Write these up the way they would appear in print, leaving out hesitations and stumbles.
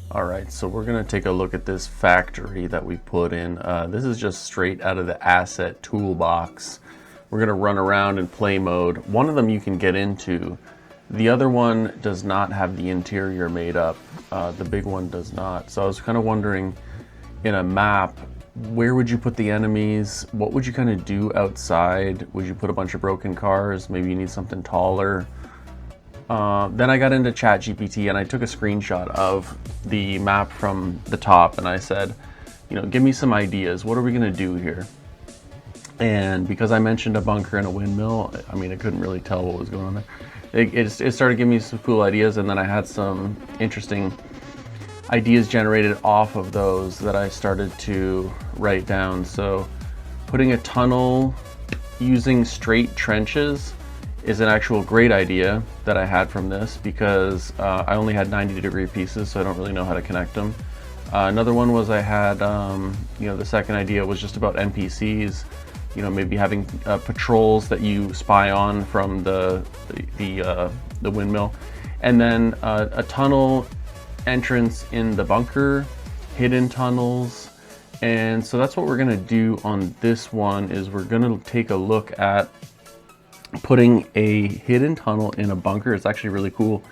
Alright, so we're going to take a look at this factory that we put in. This is just straight out of the asset toolbox. We're going to run around in play mode. One of them you can get into. The other one does not have the interior made up. The big one does not. So I was kind of wondering, in a map, where would you put the enemies? What would you kind of do outside? Would you put a bunch of broken cars? Maybe you need something taller. Then I got into ChatGPT and I took a screenshot of the map from the top and I said, you know, give me some ideas. What are we going to do here? And because I mentioned a bunker and a windmill, I mean, I couldn't really tell what was going on there. It started giving me some cool ideas, and then I had some interesting ideas generated off of those that I started to write down. So putting a tunnel using straight trenches is an actual great idea that I had from this, because I only had 90-degree pieces, so I don't really know how to connect them. Another one was I had, you know, the second idea was just about NPCs, you know, maybe having patrols that you spy on from the windmill, and then a tunnel entrance in the bunker, hidden tunnels. And so that's what we're gonna do on this one, is we're gonna take a look at putting a hidden tunnel in a bunker. It's actually really cool.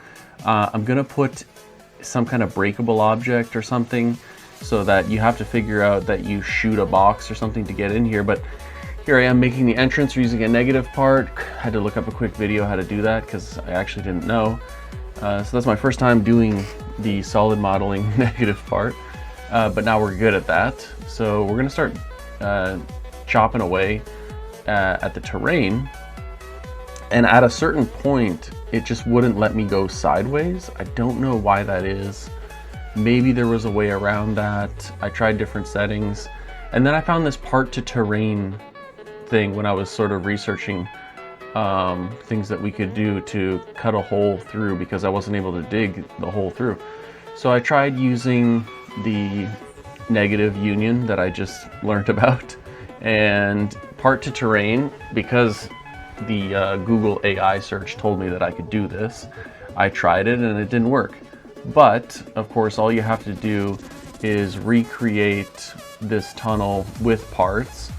I'm gonna put some kind of breakable object or something so that you have to figure out that you shoot a box or something to get in here. But here I am making the entrance using a negative part. Had to look up a quick video how to do that because I actually didn't know. So that's my first time doing the solid modeling negative part, but now we're good at that. So we're gonna start chopping away at the terrain. And at a certain point, it just wouldn't let me go sideways. I don't know why that is. Maybe there was a way around that. I tried different settings. And then I found this part to terrain thing when I was sort of researching things that we could do to cut a hole through, because I wasn't able to dig the hole through. So I tried using the negative union that I just learned about, and part to terrain, because the Google AI search told me that I could do this. I tried it and it didn't work. But of course, all you have to do is recreate this tunnel with parts,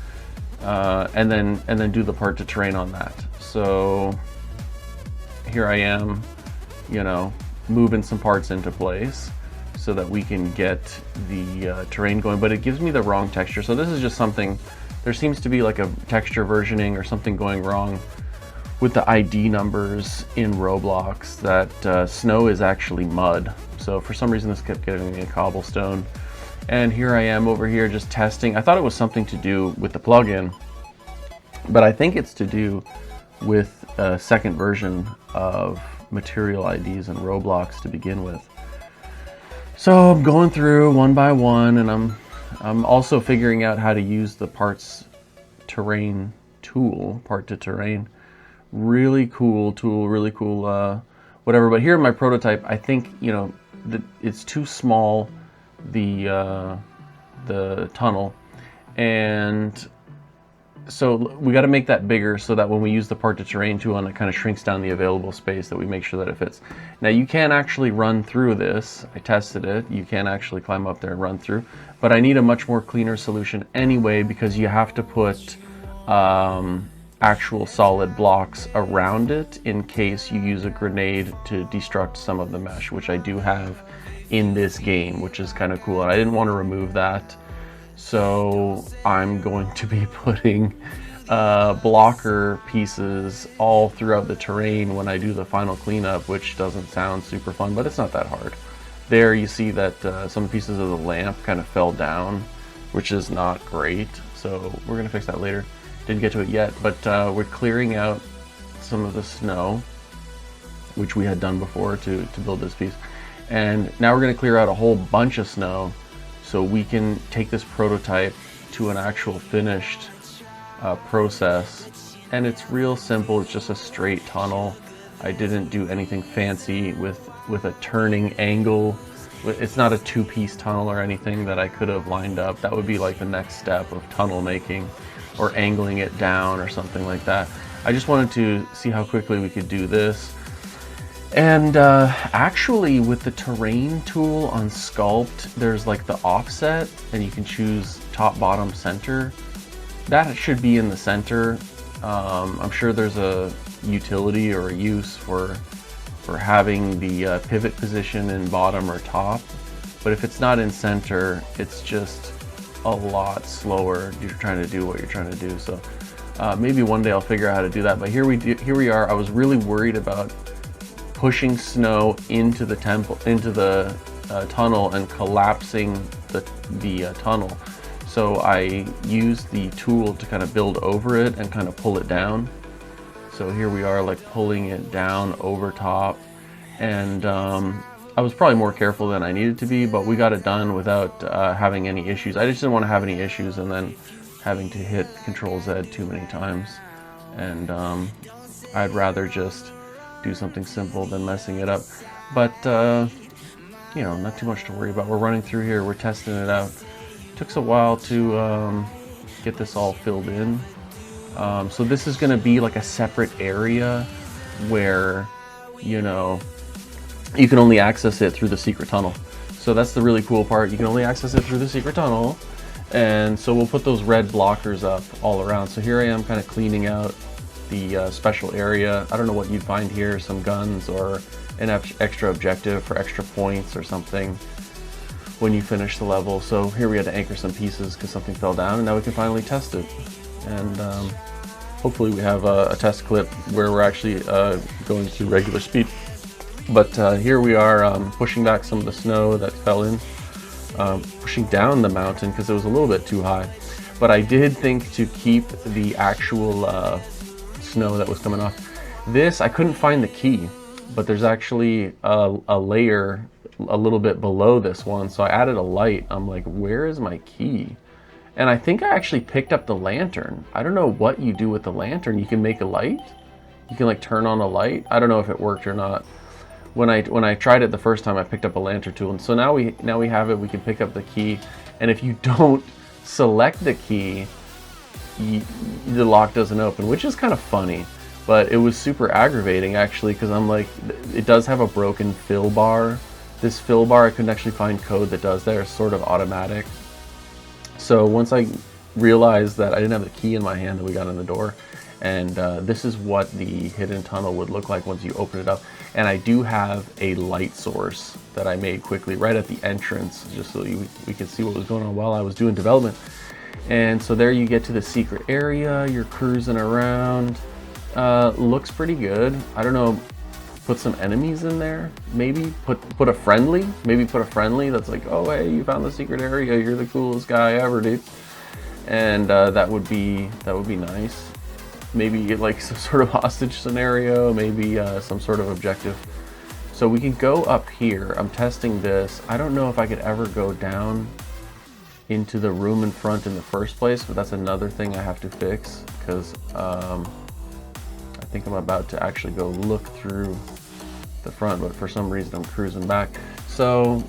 and then do the part to terrain on that. So here I am, you know, moving some parts into place so that we can get the terrain going, but it gives me the wrong texture. So this is just something. There seems to be like a texture versioning or something going wrong with the ID numbers in Roblox, that snow is actually mud. So for some reason this kept giving me a cobblestone. And here I am over here just testing. I thought it was something to do with the plugin, but I think it's to do with a second version of material IDs in Roblox to begin with. So I'm going through one by one, and I'm also figuring out how to use the parts terrain tool, part to terrain. Really cool tool, really cool whatever. But here in my prototype, I think, you know, it's too small, the tunnel, and so we got to make that bigger so that when we use the part to terrain tool and it kind of shrinks down the available space, that we make sure that it fits. Now you can actually run through this. I tested it. You can actually climb up there and run through, but I need a much more cleaner solution anyway, because you have to put actual solid blocks around it in case you use a grenade to destruct some of the mesh, which I do have in this game, which is kind of cool. And I didn't want to remove that. So I'm going to be putting blocker pieces all throughout the terrain when I do the final cleanup, which doesn't sound super fun, but it's not that hard. There you see that some pieces of the lamp kind of fell down, which is not great. So we're gonna fix that later. Didn't get to it yet, but we're clearing out some of the snow, which we had done before to build this piece. And now we're gonna clear out a whole bunch of snow so we can take this prototype to an actual finished process. And it's real simple. It's just a straight tunnel. I didn't do anything fancy with a turning angle. It's not a two-piece tunnel or anything that I could have lined up. That would be like the next step of tunnel making, or angling it down or something like that. I just wanted to see how quickly we could do this. And actually with the terrain tool on Sculpt, there's like the offset and you can choose top, bottom, center. That should be in the center. I'm sure there's a utility or a use for having the pivot position in bottom or top. But if it's not in center, it's just a lot slower. You're trying to do what you're trying to do. So maybe one day I'll figure out how to do that. But here we are. I was really worried about pushing snow into the tunnel and collapsing the tunnel. So I used the tool to kind of build over it and kind of pull it down. So here we are, like pulling it down over top. And I was probably more careful than I needed to be, but we got it done without having any issues. I just didn't want to have any issues and then having to hit Control Z too many times. And I'd rather just do something simple than messing it up. But you know, not too much to worry about. We're running through here, we're testing it out. Took us a while to get this all filled in. So this is gonna be like a separate area where, you know, you can only access it through the secret tunnel. So that's the really cool part. You can only access it through the secret tunnel. And so we'll put those red blockers up all around. So here I am kind of cleaning out the special area. I don't know what you'd find here, some guns or an extra objective for extra points or something when you finish the level. So here we had to anchor some pieces because something fell down, and now we can finally test it. And hopefully we have a test clip where we're actually going to regular speed. But here we are pushing back some of the snow that fell in, pushing down the mountain because it was a little bit too high. But I did think to keep the actual snow that was coming off. This, I couldn't find the key, but there's actually a layer a little bit below this one. So I added a light. I'm like, where is my key? And I think I actually picked up the lantern. I don't know what you do with the lantern. You can make a light. You can like turn on a light. I don't know if it worked or not. When I tried it the first time, I picked up a lantern tool. And so now we have it. We can pick up the key. And if you don't select the key, the lock doesn't open, which is kind of funny. But it was super aggravating actually, because I'm like, it does have a broken fill bar. This fill bar, I couldn't actually find code that does that. It's sort of automatic. So once I realized that I didn't have the key in my hand, that we got in the door, and this is what the hidden tunnel would look like once you open it up. And I do have a light source that I made quickly right at the entrance, just so we could see what was going on while I was doing development. And so there you get to the secret area, you're cruising around. Looks pretty good. I don't know, put some enemies in there, maybe put a friendly, that's like, oh hey, you found the secret area, you're the coolest guy ever, dude. And that would be nice. Maybe like some sort of hostage scenario, maybe some sort of objective. So we can go up here. I'm testing this. I don't know if I could ever go down into the room in front in the first place, but that's another thing I have to fix, because I think I'm about to actually go look through the front, but for some reason I'm cruising back. So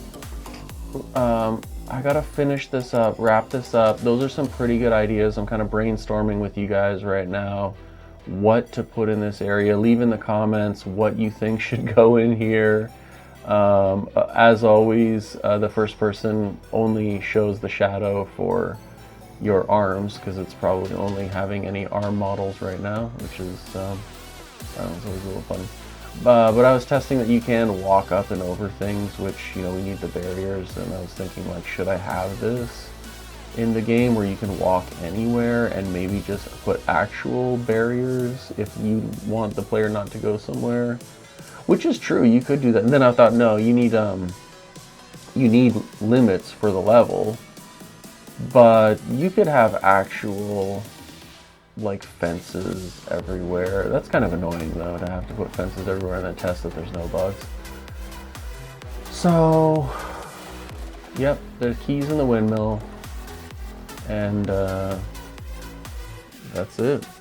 I gotta finish this up, wrap this up. Those are some pretty good ideas. I'm kind of brainstorming with you guys right now what to put in this area. Leave in the comments what you think should go in here. As always, the first person only shows the shadow for your arms, because it's probably only having any arm models right now, which is it's always a little funny. But I was testing that you can walk up and over things, which, you know, we need the barriers, and I was thinking, like, should I have this in the game where you can walk anywhere and maybe just put actual barriers if you want the player not to go somewhere? Which is true, you could do that. And then I thought, no, you need limits for the level, but you could have actual, like, fences everywhere. That's kind of annoying though, to have to put fences everywhere and then test that there's no bugs. So, yep, the key's in the windmill, and that's it.